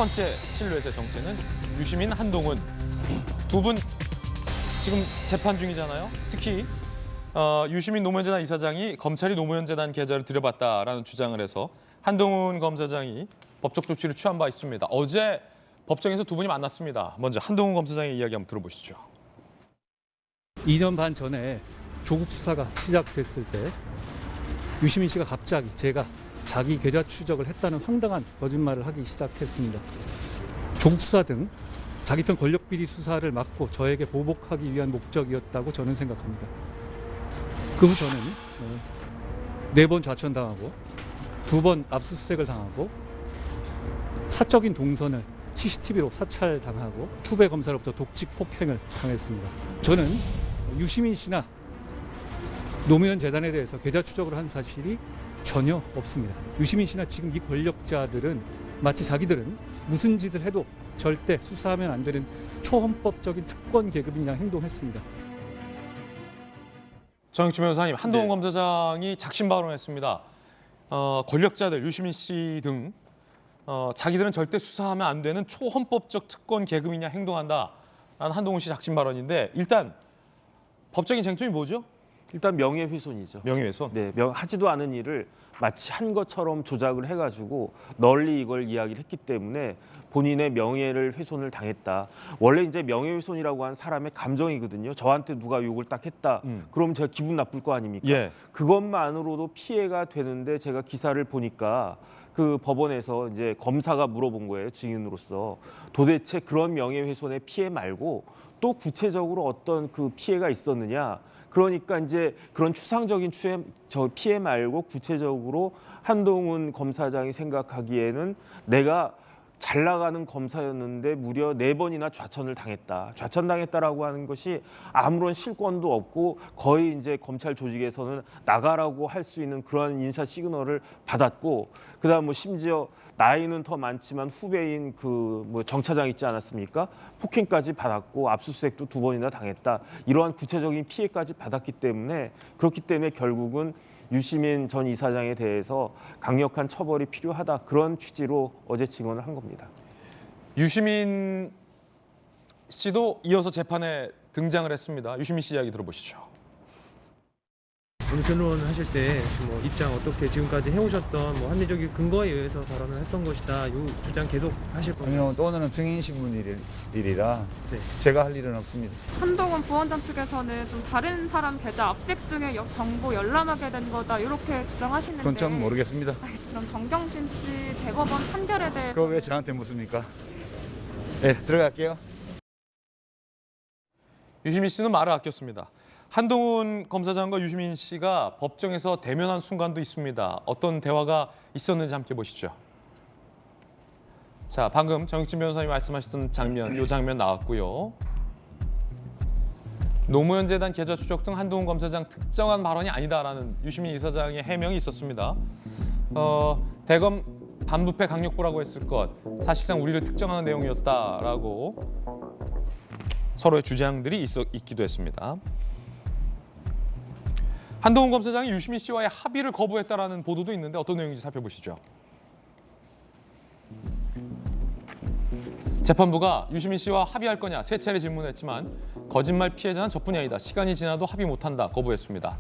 번째 실루엣의 정체는 유시민, 한동훈 두 분 지금 재판 중이잖아요. 특히 유시민 노무현재단 이사장이 검찰이 노무현재단 계좌를 들여봤다라는 주장을 해서 한동훈 검사장이 법적 조치를 취한 바 있습니다. 어제 법정에서 두 분이 만났습니다. 먼저 한동훈 검사장의 이야기 한번 들어보시죠. 2년 반 전에 조국 수사가 시작됐을 때 유시민 씨가 갑자기 제가 자기 계좌 추적을 했다는 황당한 거짓말을 하기 시작했습니다. 조국 수사 등 자기 편 권력 비리 수사를 막고 저에게 보복하기 위한 목적이었다고 저는 생각합니다. 그 후 저는 4번 좌천당하고 2번 압수수색을 당하고 사적인 동선을 CCTV로 사찰당하고 투배 검사로부터 독직 폭행을 당했습니다. 저는 유시민 씨나 노무현 재단에 대해서 계좌 추적을 한 사실이 전혀 없습니다. 유시민 씨나 지금 이 권력자들은 마치 자기들은 무슨 짓을 해도 절대 수사하면 안 되는 초헌법적인 특권 계급인 양 행동했습니다. 정익주 변호사님, 한동훈 검사장이 작심 발언했습니다. 권력자들, 유시민 씨 등 자기들은 절대 수사하면 안 되는 초헌법적 특권 계급이냐 행동한다라는 한동훈 씨 작심 발언인데 일단 법적인 쟁점이 뭐죠? 일단 명예훼손이죠. 명예훼손. 네, 하지도 않은 일을 마치 한 것처럼 조작을 해가지고 널리 이걸 이야기를 했기 때문에 본인의 명예를 훼손을 당했다. 원래 이제 명예훼손이라고 한 사람의 감정이거든요. 저한테 누가 욕을 딱 했다. 그럼 제가 기분 나쁠 거 아닙니까? 예. 그것만으로도 피해가 되는데 제가 기사를 보니까 그 법원에서 이제 검사가 물어본 거예요. 증인으로서. 도대체 그런 명예훼손의 피해 말고 또 구체적으로 어떤 그 피해가 있었느냐. 그러니까 이제 그런 추상적인 피해 말고 구체적으로 한동훈 검사장이 생각하기에는 내가 잘 나가는 검사였는데 무려 4번이나 좌천을 당했다. 좌천당했다라고 하는 것이 아무런 실권도 없고 거의 이제 검찰 조직에서는 나가라고 할 수 있는 그런 인사 시그널을 받았고 그다음 뭐 심지어 나이는 더 많지만 후배인 그 뭐 정차장 있지 않았습니까? 폭행까지 받았고 압수수색도 2번이나 당했다. 이러한 구체적인 피해까지 받았기 때문에 그렇기 때문에 결국은 유시민 전 이사장에 대해서 강력한 처벌이 필요하다. 그런 취지로 어제 증언을 한 겁니다. 유시민 씨도 이어서 재판에 등장을 했습니다. 유시민 씨 이야기 들어보시죠. 오늘 변론하실 때 뭐 입장 어떻게 지금까지 해오셨던 뭐 합리적인 근거에 의해서 발언을 했던 것이다. 이 주장 계속 하실 겁니다. 아니요, 오늘은 증인신문 일이라 네. 제가 할 일은 없습니다. 한동훈 부원장 측에서는 좀 다른 사람 계좌 압색 등의 정보 열람하게 된 거다 이렇게 주장하시는데 그건 좀 모르겠습니다. 그럼 정경심 씨 대법원 판결에 대해 그거 왜 저한테 묻습니까? 네, 들어갈게요. 유시민 씨는 말을 아꼈습니다. 한동훈 검사장과 유시민 씨가 법정에서 대면한 순간도 있습니다. 어떤 대화가 있었는지 함께 보시죠. 자, 방금 정익진 변호사님이 말씀하셨던 장면, 이 장면 나왔고요. 노무현 재단 계좌 추적 등 한동훈 검사장 특정한 발언이 아니다라는 유시민 이사장의 해명이 있었습니다. 대검 반부패 강력부라고 했을 것, 사실상 우리를 특정하는 내용이었다라고 서로의 주장들이 있기도 했습니다. 한동훈 검사장이 유시민 씨와의 합의를 거부했다라는 보도도 있는데 어떤 내용인지 살펴보시죠. 재판부가 유시민 씨와 합의할 거냐 3차례 질문했지만 거짓말 피해자는 저뿐이 아니다. 시간이 지나도 합의 못한다. 거부했습니다.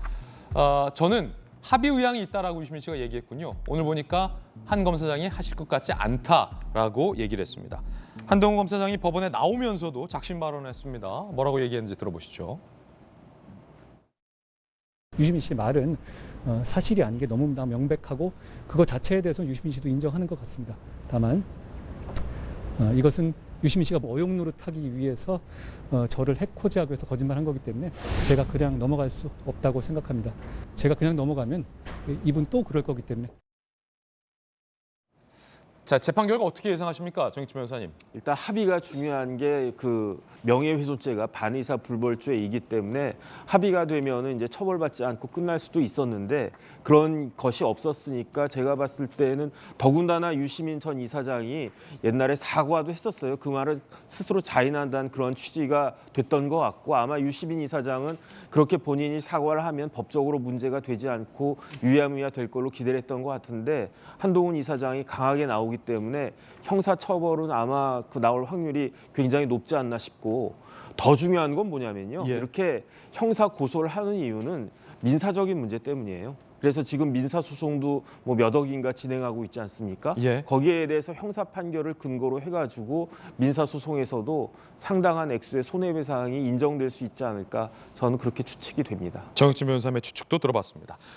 저는 합의 의향이 있다라고 유시민 씨가 얘기했군요. 오늘 보니까 한 검사장이 하실 것 같지 않다라고 얘기를 했습니다. 한동훈 검사장이 법원에 나오면서도 작심 발언을 했습니다. 뭐라고 얘기했는지 들어보시죠. 유시민 씨의 말은 사실이 아닌 게 너무나 명백하고 그거 자체에 대해서 유시민 씨도 인정하는 것 같습니다. 다만 이것은 유시민 씨가 뭐 어용 노릇하기 위해서 저를 해코지하기 위해서 거짓말한 거기 때문에 제가 그냥 넘어갈 수 없다고 생각합니다. 제가 그냥 넘어가면 이분 또 그럴 거기 때문에. 자, 재판 결과 어떻게 예상하십니까, 정익진 변호사님? 일단 합의가 중요한 게 그 명예훼손죄가 반의사 불벌죄이기 때문에 합의가 되면은 이제 처벌받지 않고 끝날 수도 있었는데 그런 것이 없었으니까 제가 봤을 때는 더군다나 유시민 전 이사장이 옛날에 사과도 했었어요. 그 말을 스스로 자인한다는 그런 취지가 됐던 것 같고 아마 유시민 이사장은 그렇게 본인이 사과를 하면 법적으로 문제가 되지 않고 유야무야 될 걸로 기대를 했던 것 같은데 한동훈 이사장이 강하게 나오기 때문에 형사 처벌은 아마 나올 확률이 굉장히 높지 않나 싶고, 더 중요한 건 뭐냐면요. 예. 이렇게 형사 고소를 하는 이유는 민사적인 문제 때문이에요. 그래서 지금 민사소송도 뭐 몇 억인가 진행하고 있지 않습니까? 예. 거기에 대해서 형사 판결을 근거로 해가지고 민사소송에서도 상당한 액수의 손해배상이 인정될 수 있지 않을까, 저는 그렇게 추측이 됩니다. 정혁진 변호사의 추측도 들어봤습니다.